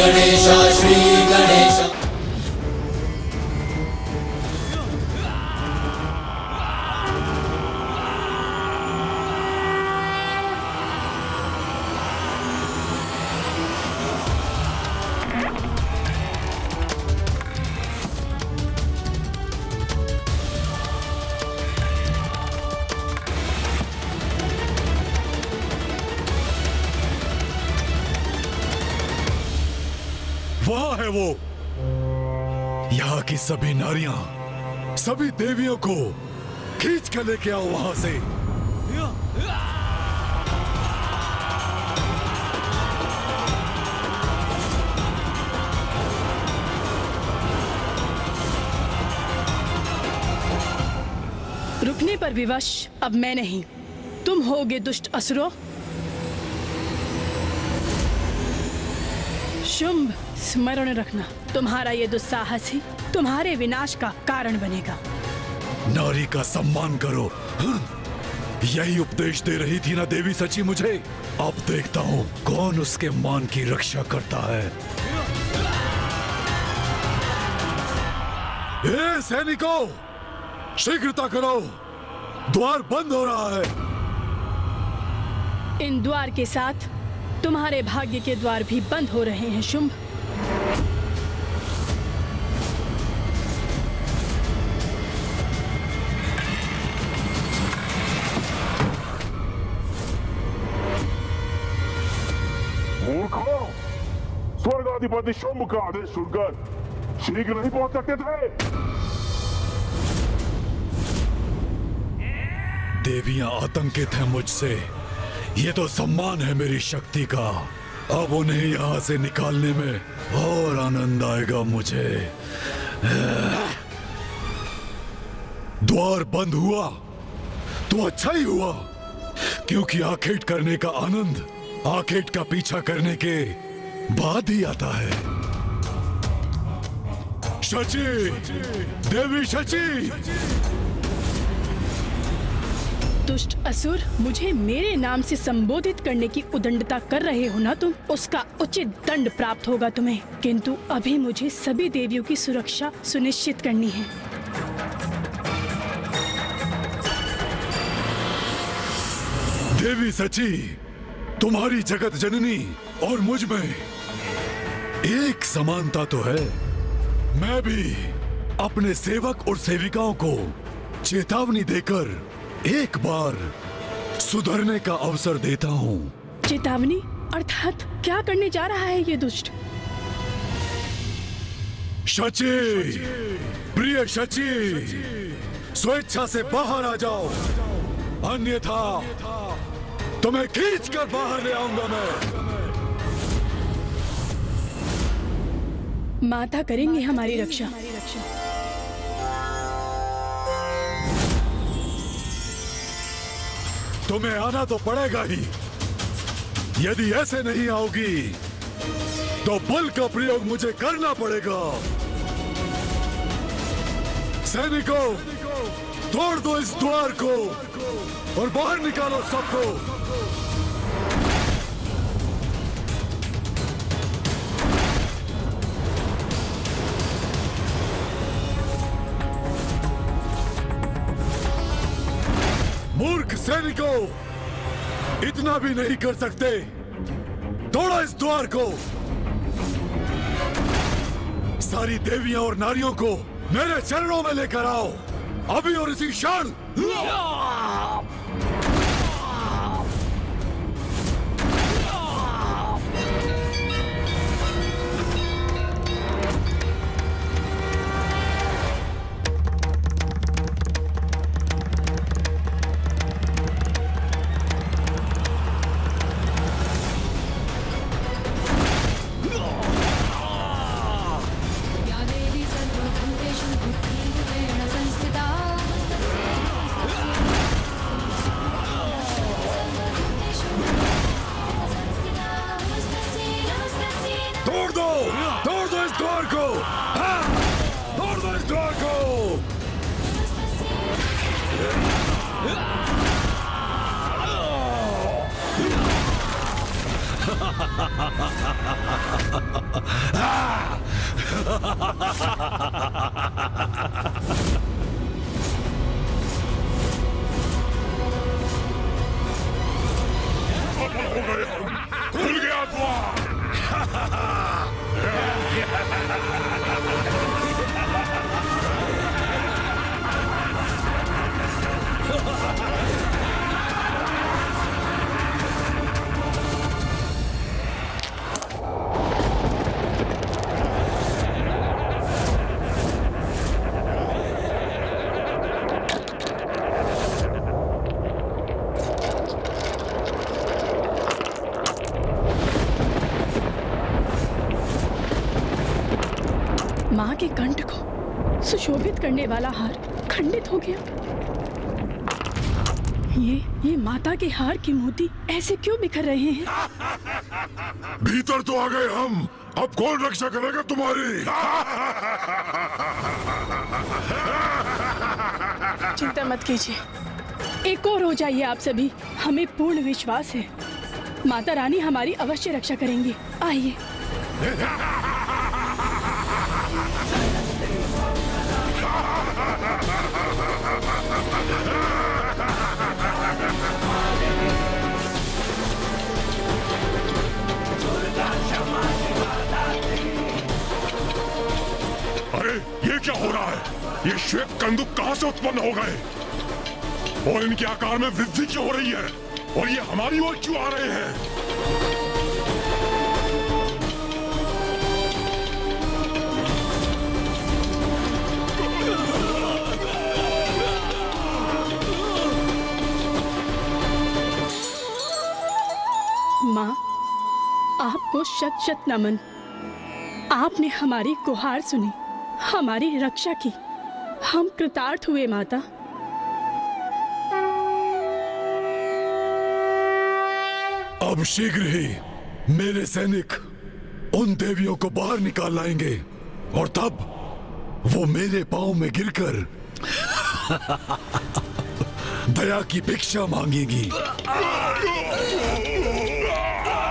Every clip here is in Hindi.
गणेश श्री गणेश। वहां है वो। यहाँ की सभी नारियां, सभी देवियों को खींच कर लेके आओ वहां से। रुकने पर विवश अब मैं नहीं, तुम होगे दुष्ट असुरों। शुंभ, स्मरण रखना, तुम्हारा ये दुस्साहस ही तुम्हारे विनाश का कारण बनेगा। नारी का सम्मान करो। यही उपदेश दे रही थी ना देवी सची मुझे। अब देखता हूँ कौन उसके मान की रक्षा करता है। ए सैनिकों, शीघ्रता करो, द्वार बंद हो रहा है। इन द्वार के साथ तुम्हारे भाग्य के द्वार भी बंद हो रहे हैं शुंभ। मूर्खों, स्वर्गाधिपति शुंभ का आदेश सुनकर शीघ्र नहीं पहुंच सकते थे। देवियां आतंकित हैं मुझसे। ये तो सम्मान है मेरी शक्ति का। अब उन्हें यहाँ से निकालने में और आनंद आएगा मुझे। द्वार बंद हुआ तो अच्छा ही हुआ, क्योंकि आखेट करने का आनंद आखेट का पीछा करने के बाद ही आता है। शची, देवी शची। दुष्ट असुर, मुझे मेरे नाम से संबोधित करने की उदंडता कर रहे हो ना तुम, उसका उचित दंड प्राप्त होगा तुम्हें। किंतु अभी मुझे सभी देवियों की सुरक्षा सुनिश्चित करनी है। देवी सची, तुम्हारी जगत जननी और मुझ में एक समानता तो है। मैं भी अपने सेवक और सेविकाओं को चेतावनी देकर एक बार सुधरने का अवसर देता हूँ। चेतावनी अर्थात क्या करने जा रहा है ये दुष्ट? शची, प्रिय शची, स्वेच्छा से बाहर आ जाओ, अन्यथा तुम्हें खींच कर बाहर ले आऊंगा मैं। माता करेंगे हमारी रक्षा। तुम्हें आना तो पड़ेगा ही। यदि ऐसे नहीं आओगी तो बल का प्रयोग मुझे करना पड़ेगा। सैनिकों, तोड़ दो इस द्वार को और बाहर निकालो सबको। मूर्ख सैनिकों, इतना भी नहीं कर सकते। तोड़ो इस द्वार को। सारी देवियां और नारियों को मेरे चरणों में लेकर आओ, अभी और इसी क्षण। तोड़ दो इस द्वार को। हाँ, तोड़ दो इस द्वार को। हो गए हम, खुल गया द्वार। माँ के कंठ को सुशोभित करने वाला हार खंडित हो गया। ये माता के हार के मोती ऐसे क्यों बिखर रहे हैं? भीतर तो आ गए हम, अब कौन रक्षा करेगा तुम्हारी? चिंता मत कीजिए, एक और हो जाइए आप सभी। हमें पूर्ण विश्वास है माता रानी हमारी अवश्य रक्षा करेंगी। आइए। अरे ये क्या हो रहा है? ये श्वेत कंदुक कहां से उत्पन्न हो गए? और इनके आकार में वृद्धि क्यों हो रही है? और ये हमारी ओर क्यों आ रहे हैं? माँ, आपको शत शत नमन। आपने हमारी गुहार सुनी, हमारी रक्षा की। हम कृतार्थ हुए माता। अब शीघ्र ही मेरे सैनिक उन देवियों को बाहर निकाल लाएंगे और तब वो मेरे पांव में गिरकर दया की भिक्षा मांगेगी।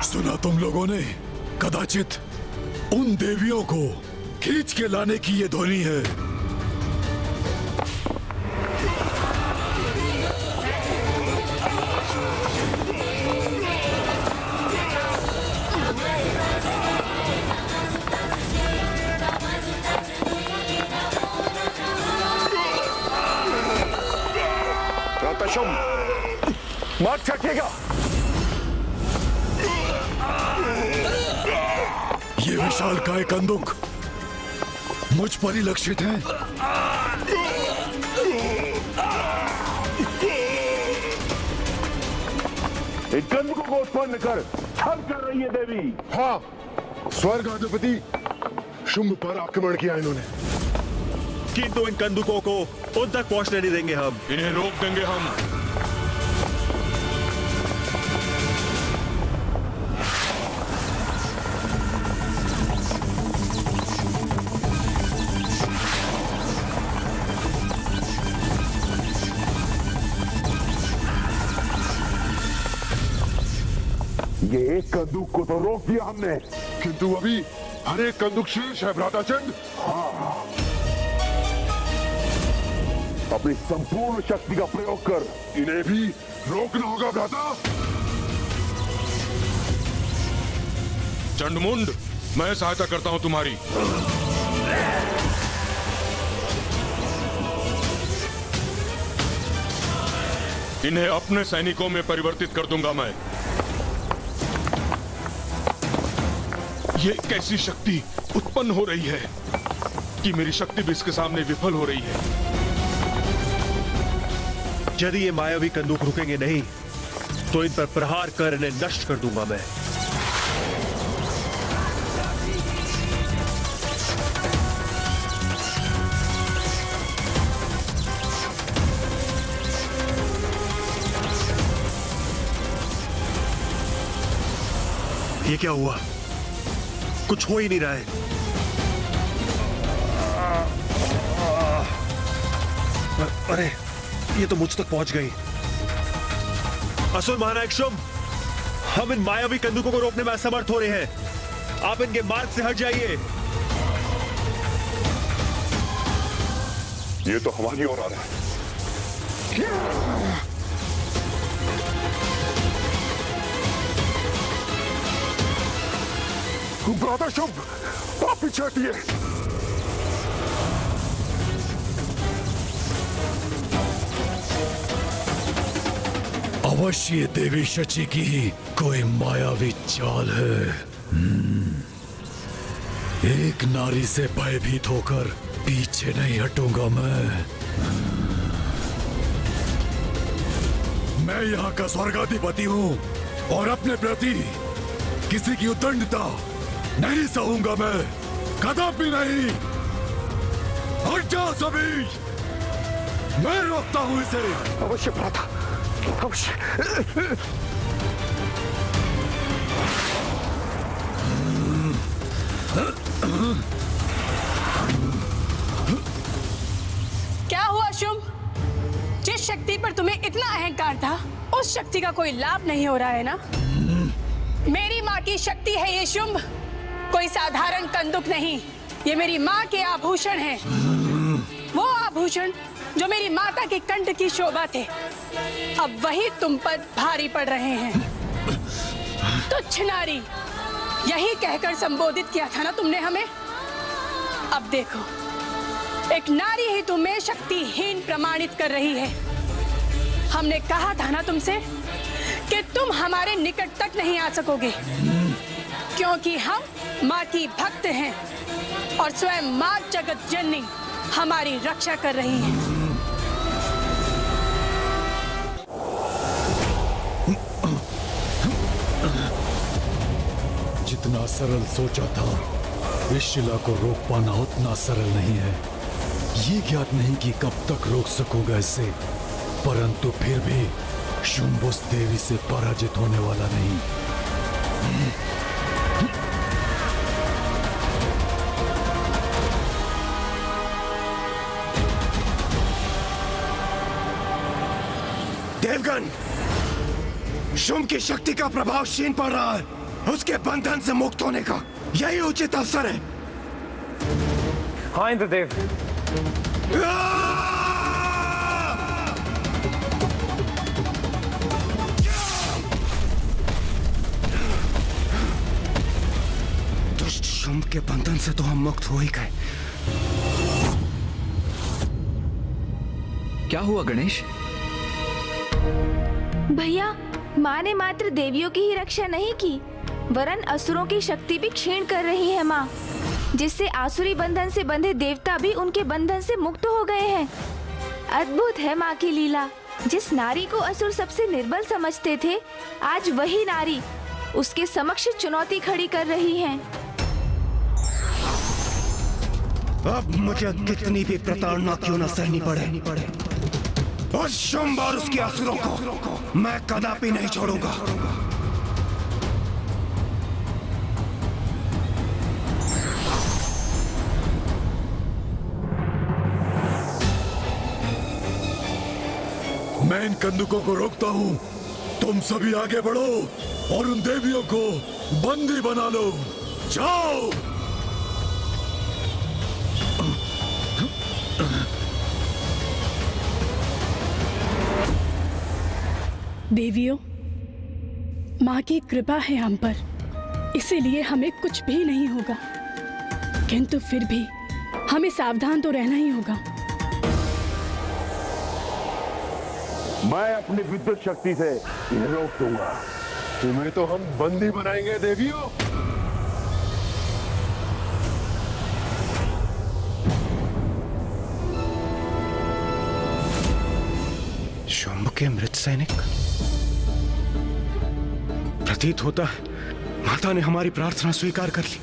सुना तुम लोगों ने? कदाचित उन देवियों को खींच के लाने की ये ध्वनि है। मार छकेगा। ये विशालकाय कंदुक मुझ पर ही लक्षित है। एक कंदुक को उत्पन्न कर छल कर रही है देवी। हाँ, स्वर्ग अधिपति शुंभ पर आक्रमण किया इन्होंने, किंतु इन कंदुकों को उन तक पहुंचने नहीं देंगे हम। इन्हें रोक देंगे हम। ये एक कंदुक को तो रोक दिया हमने, किंतु अभी हर एक कंदुक शेष है भ्राताचंद। अपनी संपूर्ण शक्ति का प्रयोग कर इन्हें भी रोकना होगा भ्राता। चंडमुंड, मैं सहायता करता हूं तुम्हारी। इन्हें अपने सैनिकों में परिवर्तित कर दूंगा मैं। ये कैसी शक्ति उत्पन्न हो रही है कि मेरी शक्ति भी इसके सामने विफल हो रही है। यदि ये मायावी कंदूक रुकेंगे नहीं तो इन पर प्रहार कर इन्हें नष्ट कर दूंगा मैं। ये क्या हुआ? कुछ हो ही नहीं रहा है। अरे, ये तो मुझ तक पहुंच गई। असुर महानायक शुंभ, हम इन मायावी कंदूकों को रोकने में असमर्थ हो रहे हैं। आप इनके मार्ग से हट जाइए। ये तो हमारी ओर आ रहा है। ब्राता शुभ, आप पीछे हटिए। अवश्य ये देवी शची की ही कोई मायावी चाल है। एक नारी से भयभीत होकर पीछे नहीं हटूंगा मैं यहाँ का स्वर्गाधिपति हूँ और अपने प्रति किसी की उद्दंडता नहीं सहूंगा मैं, कदापि नहीं। हट जाओ सभी, मैं रोकता हूँ इसे। अवश्य भ्राता, अवश्य। क्या हुआ शुंभ? जिस शक्ति पर तुम्हें इतना अहंकार था, उस शक्ति का कोई लाभ नहीं हो रहा है ना? मेरी माँ की शक्ति है ये शुंभ, कोई साधारण कंदुक नहीं। ये मेरी माँ के आभूषण हैं। वो आभूषण जो मेरी माता के कंठ की शोभा थे, अब वही तुम पर भारी पड़ रहे हैं। तुच्छ नारी, यही कहकर संबोधित किया था ना तुमने हमें? अब देखो, एक नारी ही तुम्हें शक्तिहीन प्रमाणित कर रही है। हमने कहा था ना तुमसे कि तुम हमारे निकट तक नहीं आ सकोगे, क्योंकि हम माँ की भक्त हैं और स्वयं माँ जगत जननी हमारी रक्षा कर रही हैं। जितना सरल सोचा था, इस शिला को रोक पाना उतना सरल नहीं है। ये ज्ञात नहीं कि कब तक रोक सकूंगा इसे, परंतु फिर भी शुंभ उस देवी से पराजित होने वाला नहीं। देवगण, शुंभ की शक्ति का प्रभाव क्षीण पड़ रहा है। उसके बंधन से मुक्त होने का यही उचित अवसर है। हाँ इंद्रदेव। दुष्ट शुंभ के बंधन से तो हम मुक्त हो ही गए। क्या हुआ गणेश? भैया, माँ ने मात्र देवियों की ही रक्षा नहीं की, वरन असुरों की शक्ति भी क्षीण कर रही है माँ, जिससे आसुरी बंधन से बंधे देवता भी उनके बंधन से मुक्त हो गए हैं। अद्भुत है माँ की लीला। जिस नारी को असुर सबसे निर्बल समझते थे, आज वही नारी उसके समक्ष चुनौती खड़ी कर रही है। अब मुझे कितनी भी प्रताड़ना क्यों न सहनी पड़े, उस शुंभ और उसके असुरों को मैं कदापि नहीं छोड़ूंगा। मैं इन कंदुकों को रोकता हूँ, तुम सभी आगे बढ़ो और उन देवियों को बंदी बना लो। जाओ। देवियों, माँ की कृपा है हम पर, इसीलिए हमें कुछ भी नहीं होगा, किंतु फिर भी हमें सावधान तो रहना ही होगा। मैं अपनी विद्युत शक्ति से इन्हें रोक दूंगा। तुम्हें तो हम बंदी बनाएंगे देवियों। शुंभ के मृत सैनिक। प्रतीत होता है माता ने हमारी प्रार्थना स्वीकार कर ली।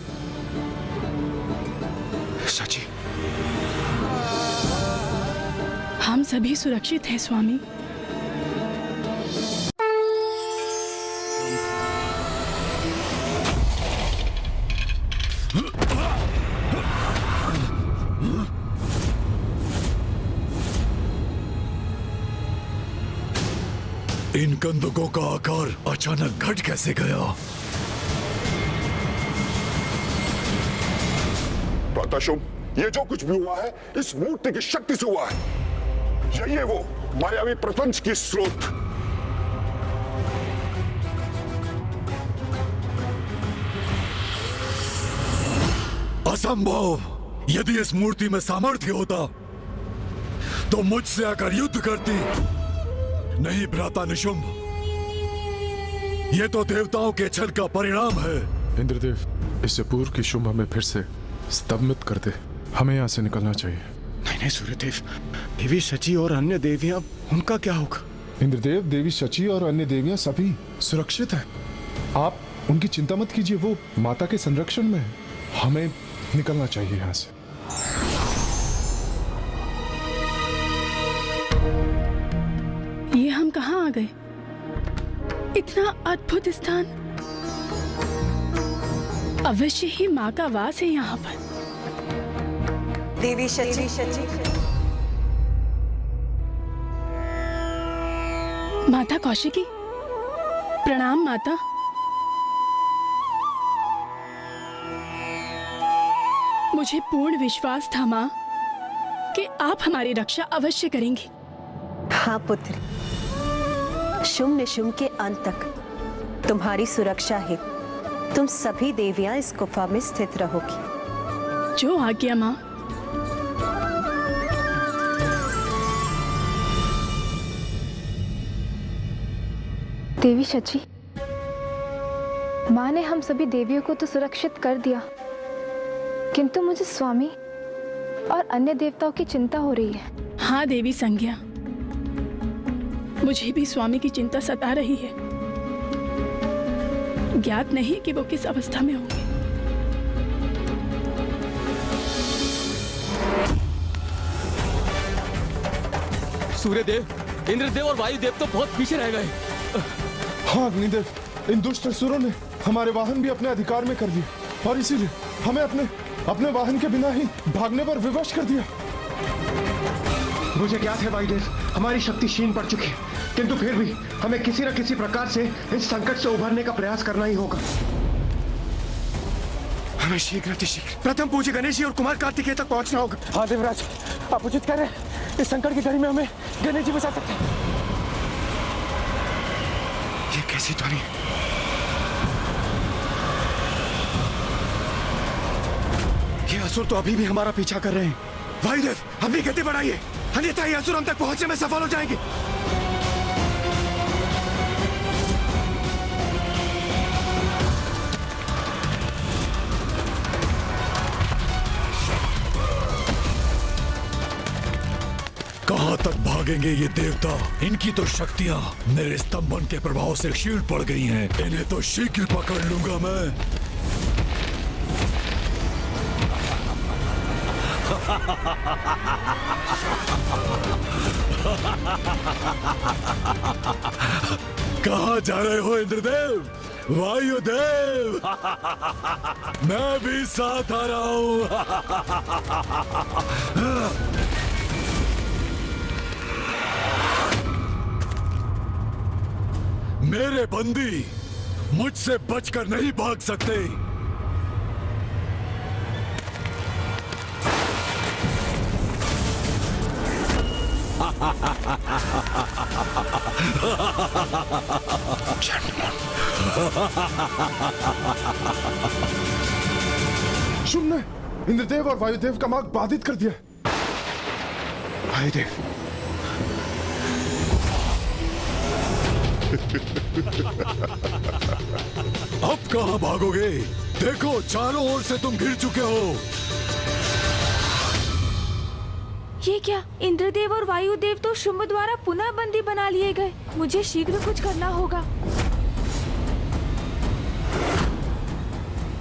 सची, हम सभी सुरक्षित हैं स्वामी। इन कंदुकों का आकार अचानक घट कैसे गया? प्रताशुम, ये जो कुछ भी हुआ है इस मूर्ति की शक्ति से हुआ है। यही है वो मायावी प्रपंच की स्रोत। असंभव! यदि इस मूर्ति में सामर्थ्य होता तो मुझसे आकर युद्ध करती। नहीं भ्राता निशुंभ, ये तो देवताओं के छल का परिणाम है। इंद्रदेव, इससे पूर्व की शुंभ हमें फिर से स्तंभित कर दे। हमें यहाँ से निकलना चाहिए। नहीं नहीं सूर्यदेव, देवी शची और अन्य देवियां, उनका क्या होगा? इंद्रदेव, देवी शची और अन्य देवियां सभी सुरक्षित हैं। आप उनकी चिंता मत कीजिए, वो माता के संरक्षण में है। हमें निकलना चाहिए यहाँ से। ये हम कहाँ आ गए? इतना अद्भुत स्थान। अवश्य ही माँ का वास है यहाँ पर। देवी शची, माता कौशिकी, प्रणाम माता। मुझे पूर्ण विश्वास था माँ कि आप हमारी रक्षा अवश्य करेंगी। हाँ पुत्री, शुंभ निशुंभ के अंत तक तुम्हारी सुरक्षा है। तुम सभी देवियां इस गुफा में स्थित रहोगी। जो आज्ञा माँ। देवी शची, माँ ने हम सभी देवियों को तो सुरक्षित कर दिया, किंतु मुझे स्वामी और अन्य देवताओं की चिंता हो रही है। हाँ देवी संज्ञा, मुझे भी स्वामी की चिंता सता रही है। ज्ञात नहीं कि वो किस अवस्था में होंगे। सूर्यदेव, इंद्रदेव और वायुदेव तो बहुत पीछे रह गए। हाँ अग्निदेव, इन दुष्ट असुरों ने हमारे वाहन भी अपने अधिकार में कर लिए और इसीलिए हमें अपने वाहन के बिना ही भागने पर विवश कर दिया। मुझे ज्ञात है वायुदेव, हमारी शक्ति क्षीण पड़ चुकी है, किंतु फिर भी हमें किसी न किसी प्रकार से इस संकट से उभरने का प्रयास करना ही होगा। हमें शीघ्र प्रथम पूज्य गणेश जी और कुमार कार्तिकेय तक पहुंचना होगा। हाँ देवराज, आप उचित कह रहे हैं। इस संकट की घड़ी में हमें गणेश जी बचा सकते हैं। ये कैसी ध्वनि है? ये असुर तो अभी भी हमारा पीछा कर रहे हैं। वायुदेव, अपनी गति बढ़ाइए, अन्यथा ये असुर हम तक पहुंचने में सफल हो जाएंगे। कहां तक भागेंगे ये देवता? इनकी तो शक्तियां मेरे स्तंभन के प्रभाव से क्षीण पड़ गई हैं। इन्हें तो शीघ्र पकड़ लूंगा मैं। कहां जा रहे हो इंद्रदेव, वायुदेव? मैं भी साथ आ रहा हूं। मेरे बंदी मुझसे बचकर नहीं भाग सकते। शुंभ ने इंद्रदेव और वायुदेव का मार्ग बाधित कर दिया। वायुदेव, अब कहां भागोगे? देखो, चारों ओर से तुम घिर चुके हो। ये क्या? इंद्रदेव और वायुदेव तो शुंभ द्वारा पुनः बंदी बना लिए गए। मुझे शीघ्र कुछ करना होगा।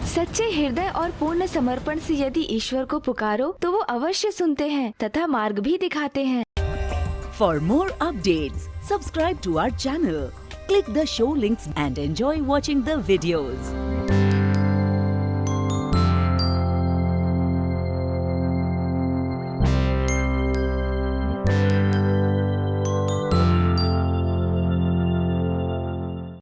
सच्चे हृदय और पूर्ण समर्पण से यदि ईश्वर को पुकारो तो वो अवश्य सुनते हैं तथा मार्ग भी दिखाते हैं। For more updates, subscribe to our channel, click the show links and enjoy watching the videos.